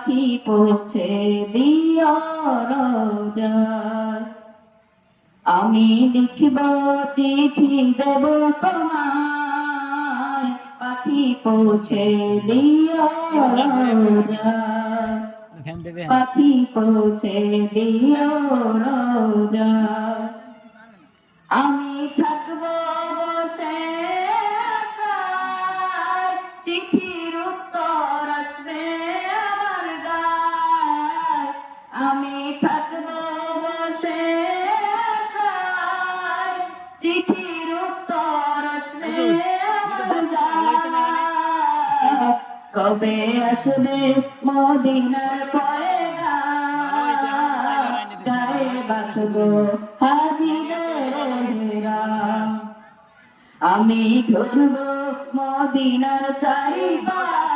পাখি পৌঁছে দিও রোজায়। আমি লিখব চিঠি দেব তোমায়, পাখি পৌঁছে দিও রোজায়, পাখি পৌঁছে দিও রোজায়। আমি থাকবো বসে আশায়, চিঠির উত্তর আসবে আমার গায়। আমি থাকবো বসে আশায়, চিঠির উত্তর আসবে আমার গায়। কবে আসবে মদিনার পয়গা, গায়ে বাঁধবো হাজিদের হেরাম। আমি ঘুরবো মদিনার চারিপাশ,